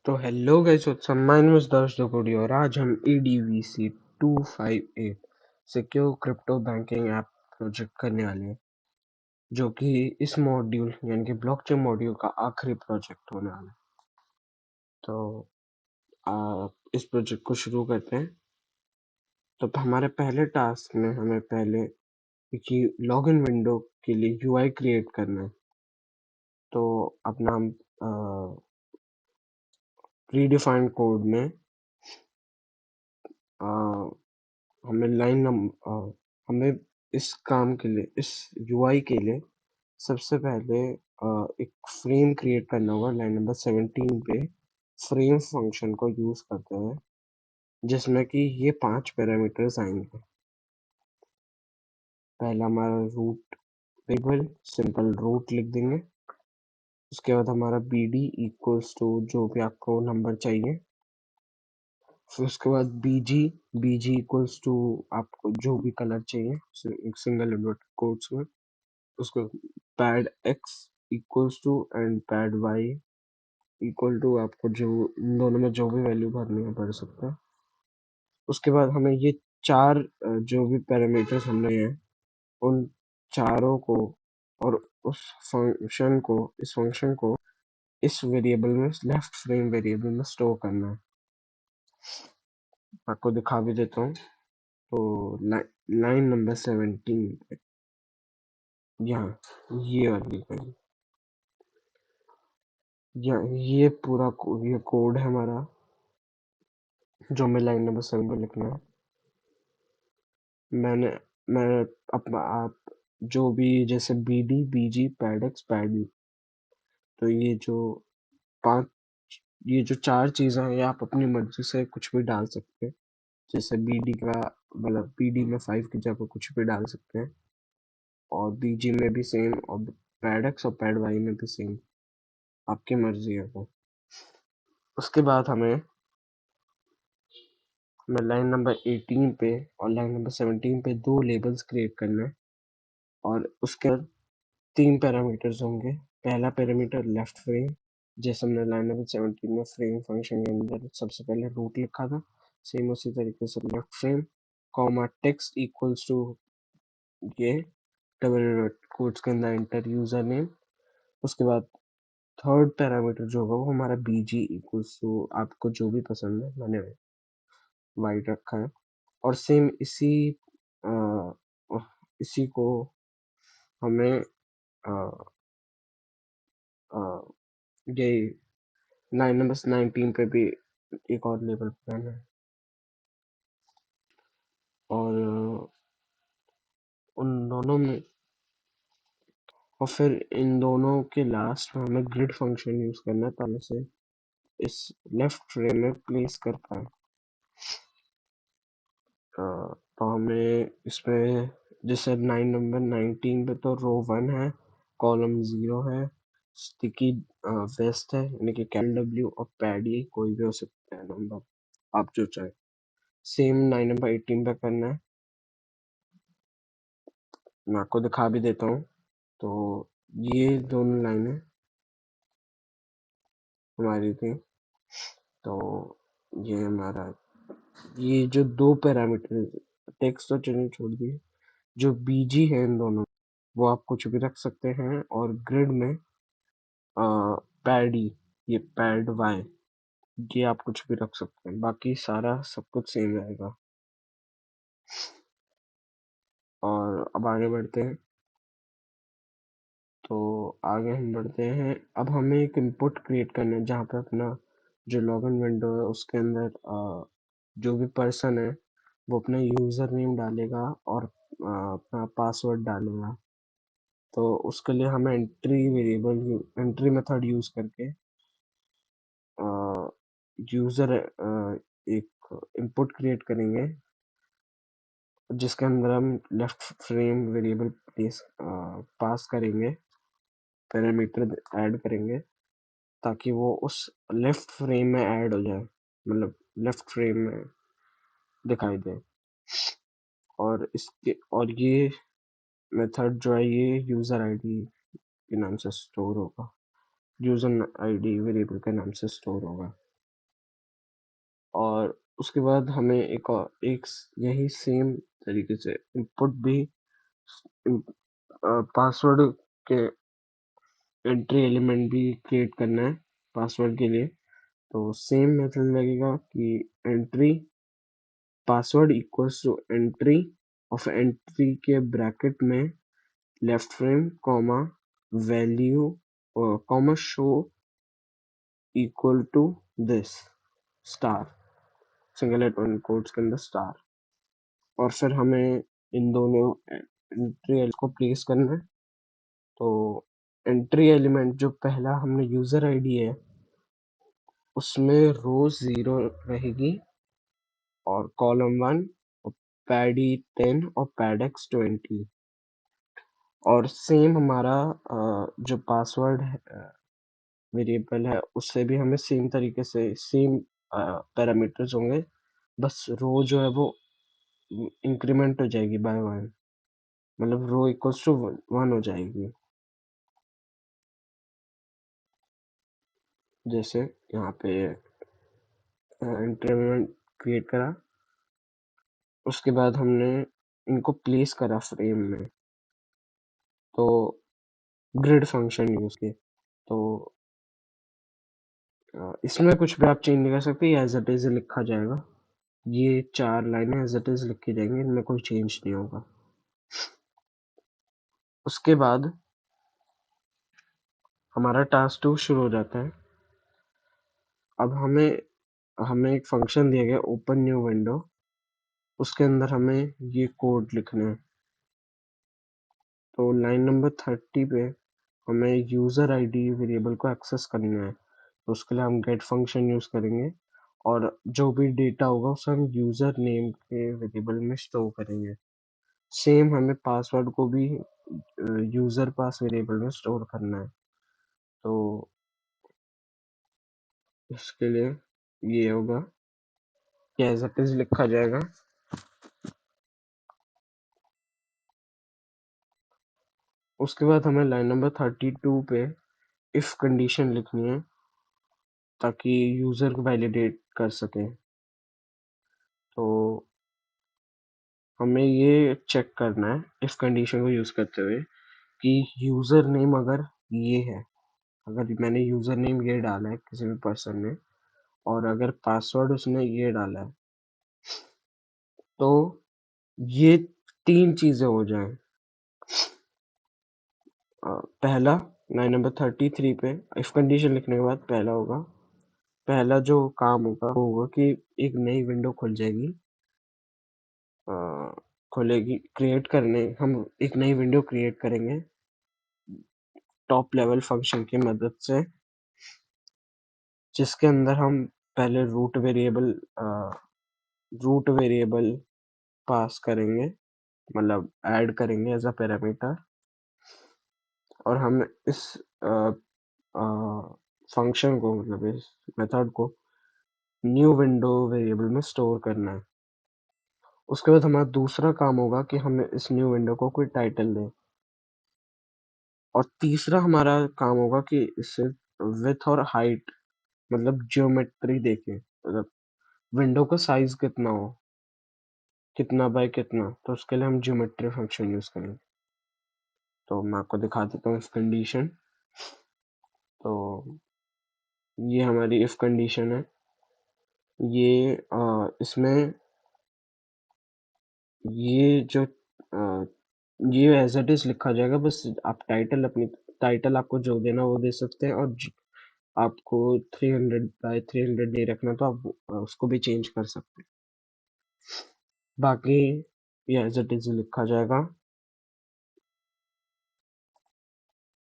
तो hello guys, what's up? My name is दर्श दकोड़ी और आज हम ADVC 258 secure crypto banking app project करने वाले हैं, जो कि इस मॉड्यूल यानी कि ब्लॉकचेन मॉड्यूल का आखिरी प्रोजेक्ट होने वाला है। तो इस प्रोजेक्ट को शुरू करते हैं। तो हमारे पहले टास्क में हमें पहले कि लॉगिन विंडो के लिए UI क्रिएट करना है। तो अपना हम प्रीडिफाइंड कोड में अ, हमें हमें इस काम के लिए, इस यूआई के लिए सबसे पहले एक फ्रेम क्रिएट करना होगा। लाइन नंबर 17 पे फ्रेम फंक्शन को यूज करते हैं, जिसमें कि ये 5 पैरामीटर्स आएंगे। पहला हमारा रूट वेरिएबल, सिंपल रूट लिख देंगे। उसके बाद हमारा BD इक्वल्स टू जो भी आपको नंबर चाहिए। फिर उसके बाद BG इक्वल्स टू आपको जो भी कलर चाहिए, एक सिंगल इन्वर्टेड कोट्स में। उसको pad x equals to and pad y equal to आपको जो इन दोनों में जो भी वैल्यू भरनी है भर सकते हैं। उसके बाद हमें ये चार जो भी पैरामीटर्स हमने हैं उन चारों को और उस फंक्शन को इस फंक्शन को इस वेरिएबल में, लेफ्ट फ्रेम वेरिएबल में स्टोर करना है। आपको दिखा भी देता हूँ। तो लाइन नंबर 17 पे यहाँ ये वाली लाइन, ये पूरा ये कोड है हमारा, जो हमें लाइन नंबर 7 पे लिखना है। मैंने मैं अपना आप जो भी जैसे BD BG pad x pad, तो पांच ये जो चार चीजें हैं, ये आप अपनी मर्जी से कुछ भी डाल सकते हैं। जैसे BD का मतलब BD में 5 की जगह कुछ भी डाल सकते हैं, और BG में भी सेम, और पैड एक्स और पैड वाई में भी सेम, आपकी मर्जी है वो। उसके बाद हमें लाइन नंबर 18 पे और लाइन नंबर 17 पे दो लेबल्स क्रिएट करना है, और उसके बाद 3 पैरामीटर्स होंगे। पहला पैरामीटर लेफ्ट फ्रेम, जैसे हमने लाइन नंबर 17 में फ्रेम फंक्शन के अंदर सबसे पहले रूट लिखा था, सेम उसी तरीके से left frame, comma text equals to ये डबल कोट्स के अंदर एंटर यूजर नेम। उसके बाद थर्ड पैरामीटर जो होगा वो हमारा BG इक्वल्स टू आपको जो भी पसंद है, मैंने वाइट रखा है। और सेम अ, इसी को हमें अ, अ, ये लाइन नंबर 19 पे भी एक और लेबल बनाना है, और उन दोनों में, और फिर इन दोनों के लास्ट में हमें ग्रिड फंक्शन यूज करना है ताकि से इस लेफ्ट फ्रेम में प्लेस कर पाए। तो हमें इसमें जैसे लाइन नंबर 19 पे तो रो 1 है, कॉलम 0 है, स्टिकी वेस्ट है यानी कि कैन W, और पैडी कोई भी हो सकता है नंबर, आप जो चाहे। सेम लाइन नंबर 18 पे करना है। मैं आपको दिखा भी देता हूँ। तो ये दोनों लाइनें हमारी थी। तो ये हमारा, ये जो दो पैरामीटर, टेक्स्ट और चलिए छोड़ दिए, जो BG है इन दोनों, वो आप कुछ भी रख सकते हैं। और ग्रिड में पैडी, ये पैड वाई, ये आप कुछ भी रख सकते हैं, बाकी सारा सब कुछ सेम रहेगा। और अब आगे बढ़ते हैं। तो आगे हम बढ़ते हैं। अब हमें एक इनपुट क्रिएट करना है, जहाँ पे अपना जो लॉगिन विंडो है उसके अंदर जो भी पर्सन है वो अपना यूजर नेम डालेगा और अपना पासवर्ड डालेगा। तो उसके लिए हमें एंट्री मेथड यूज करके यूजर एक इनपुट क्रिएट करेंगे, जिसके अंदर हम लेफ्ट फ्रेम वेरिएबल पास करेंगे, पैरामीटर ऐड करेंगे, ताकि वो उस लेफ्ट फ्रेम में ऐड हो जाए, मतलब लेफ्ट फ्रेम में दिखाई दे। और ये मेथड जो है ये यूजर आईडी के नाम से स्टोर होगा, यूजर आईडी वेरिएबल के नाम से स्टोर होगा। और उसके बाद हमें एक यही सेम तरीके से इनपुट भी पासवर्ड के एंट्री एलिमेंट भी क्रिएट करना है पासवर्ड के लिए। तो सेम मेथड लगेगा कि entry password equals to entry of entry के ब्रैकेट में left frame comma value comma show equal to this star single at quotes के अंदर स्टार। और फिर हमें इन दोनों एंट्री को प्लेस करना है। तो एंट्री एलिमेंट जो पहला हमने यूजर आईडी है उसमें रो 0 रहेगी और कॉलम 1 और पैडी 10 और पैडेक्स 20। और सेम हमारा जो पासवर्ड वेरिएबल है उससे भी हमें सेम तरीके से सेम पैरामीटर्स होंगे, बस रो जो है वो इंक्रीमेंट हो जाएगी बाय 1, मतलब रो इक्वल्स टू 1 हो जाएगी। जैसे यहाँ पे इंक्रीमेंट क्रिएट करा, उसके बाद हमने इनको प्लेस करा फ्रेम में, तो ग्रिड फंक्शन यूज किए। तो इसमें कुछ भी आप चेंज नहीं कर सकते, ये एज इट इज लिखा जाएगा। ये 4 लाइनें एज इट इज लिखी जाएंगी, इनमें कोई चेंज नहीं होगा। उसके बाद हमारा टास्क 2 शुरू हो जाता है। अब हमें हमें एक फंक्शन दिया गया ओपन न्यू विंडो, उसके अंदर हमें ये कोड लिखना है। तो लाइन नंबर 30 पे हमें यूजर आईडी वेरिएबल को एक्सेस करना है, तो उसके लिए हम गेट फंक्शन यूज करेंगे और जो भी डेटा होगा उसे हम यूजर नेम के वेरिएबल में स्टोर करेंगे। सेम हमें पासवर्ड को भी यूजर पास वेरिएबल में स्टोर करना है। तो इसके लिए ये होगा कि एज इट इज लिखा जाएगा। उसके बाद हमें लाइन नंबर 32 पे इफ कंडीशन लिखनी है ताकि यूजर को वैलिडेट कर सके। तो हमें ये चेक करना है इफ कंडीशन को यूज करते हुए कि यूजर नेम अगर ये है, अगर मैंने यूजर नेम ये डाला है किसी भी पर्सन ने और अगर पासवर्ड उसने ये डाला है, तो ये 3 चीजें हो जाएं। पहला लाइन नंबर 33 पे इफ कंडीशन लिखने के बाद पहला जो काम होगा वो होगा कि एक नई विंडो खुल जाएगी, खुलेगी। हम एक नई विंडो क्रिएट करेंगे टॉप लेवल फंक्शन की मदद से, जिसके अंदर हम पहले रूट वेरिएबल पास करेंगे, मतलब ऐड करेंगे एज अ पैरामीटर। और हम इस फंक्शन को, मतलब इस मेथड को न्यू विंडो वेरिएबल में स्टोर करना है। उसके बाद हमारा दूसरा काम होगा कि हमें इस न्यू विंडो को कोई टाइटल दें। और तीसरा हमारा काम होगा कि इससे विड्थ और हाइट, मतलब ज्योमेट्री देखें, मतलब विंडो का साइज कितना हो, कितना बाय कितना, तो उसके लिए हम ज्योमेट्री फंक्शन यूज करेंगे। तो मैं आपको दिखा देता हूँ इफ कंडीशन। तो ये हमारी इफ कंडीशन है। ये इसमें ये जो ये एज इट इज लिखा जाएगा, बस आप टाइटल आपको जो देना वो दे सकते हैं। और आपको 300 बाय 300 नहीं रखना तो आप उसको भी चेंज कर सकते हैं। बाकी ये एज इट इज लिखा जाएगा।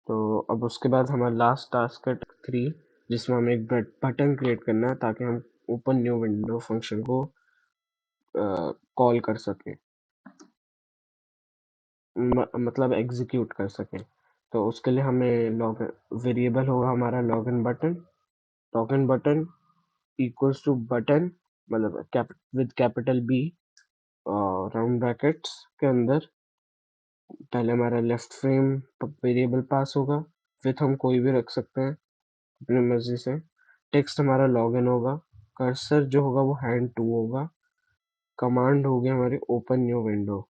तो अब उसके बाद हमारा लास्ट टास्क है 3, जिसमें हमें एक बटन क्रिएट करना है ताकि हम ओपन न्यू विंडो फंक्शन को कॉल कर सकें, मतलब एग्जीक्यूट कर सकें। तो उसके लिए हमें लॉग वेरिएबल होगा हमारा login button equals to button, मतलब with capital B round brackets के अंदर। पहले हमारा लेफ्ट फ्रेम वेरिएबल पास होगा, विथ हम कोई भी रख सकते हैं अपनी मर्जी से। टेक्स्ट हमारा लॉगिन होगा, कर्सर जो होगा वो हैंड टू होगा, कमांड होगी हमारी ओपन न्यू विंडो,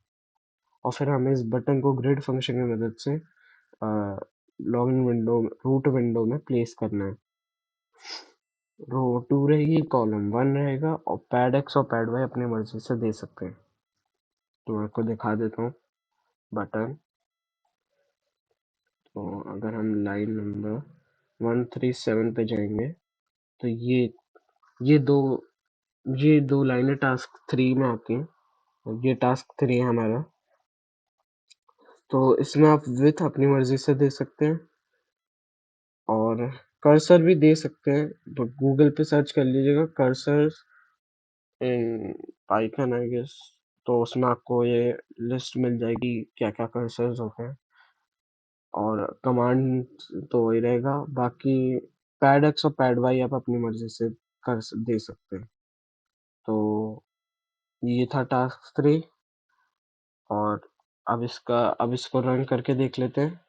और फिर हमें इस बटन को ग्रिड फंक्शन की मदद से लॉगिन विंडो रूट विंडो में प्लेस करना है। रो 2 रहेगी, कॉलम 1 रहेगा, और पैड एक्स और पैड वाई अपनी मर्जी से दे सकते हैं। तो मैं आपको दिखा देता हूँ बटन। तो अगर हम लाइन नंबर 137 पे जाएंगे तो ये दो ये दो लाइनें टास्क 3 में आती हैं, और ये टास्क 3 है हमारा। तो इसमें आप विड्थ अपनी मर्जी से दे सकते हैं और कर्सर भी दे सकते हैं। तो गूगल पे सर्च कर लीजिएगा cursor in Python I guess, तो उसमें आपको ये लिस्ट मिल जाएगी क्या क्या कर्सर्स होते हैं, और कमांड तो वही रहेगा। बाकी पैड एक्स और पैड वाई आप अपनी मर्जी से दे सकते हैं। तो ये था टास्क 3, और अब इसको रन करके देख लेते हैं।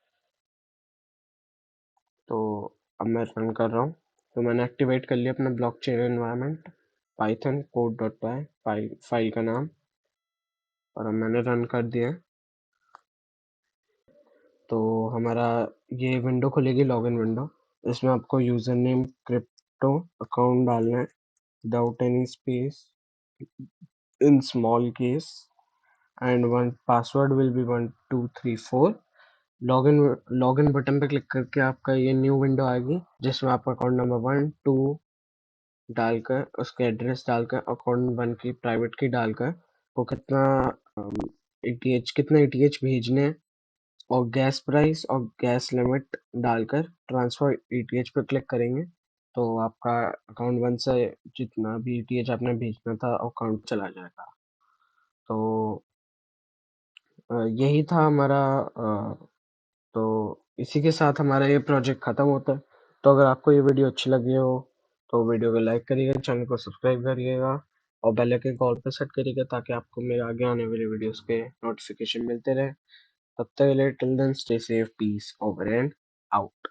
तो अब मैं रन कर रहा हूँ। तो मैंने एक्टिवेट कर लिया अपना blockchain environment, Python code dot पाई फाइल का नाम, और अब मैंने रन कर दिया है। तो हमारा ये विंडो खुलेगी, लॉगिन विंडो। इसमें आपको यूजर नेम क्रिप्टो अकाउंट डालना है, without any space, in small case, and one password will be 1234। Login login button पे क्लिक करके आपका ये न्यू विंडो आएगी, जिसमें आपका अकाउंट नंबर 1 2 डालकर, उसके एड्रेस डालकर, अकाउंट 1 की प्राइवेट की डालकर, वो कितना एटीएच कितने एटीएच भेजने हैं, और गैस प्राइस और गैस लिमिट डालकर ट्रांसफर ईटीएच पे क्लिक करेंगे, तो आपका अकाउंट 1 से जितना भी ईटीएच आपने भेजना था अकाउंट चला जाएगा। तो यही था हमारा। तो इसी के साथ हमारा ये प्रोजेक्ट खत्म होता है। तो अगर आपको ये वीडियो अच्छी लगी हो तो वीडियो को लाइक करिएगा, चैनल को सब्सक्राइब करिएगा, और बेल आइकन को ऑल पे सेट करिएगा, ताकि आपको मेरे आगे आने वाली वीडियोस के नोटिफिकेशन मिलते रहे। तब तक के लिए till then stay safe, peace over and out.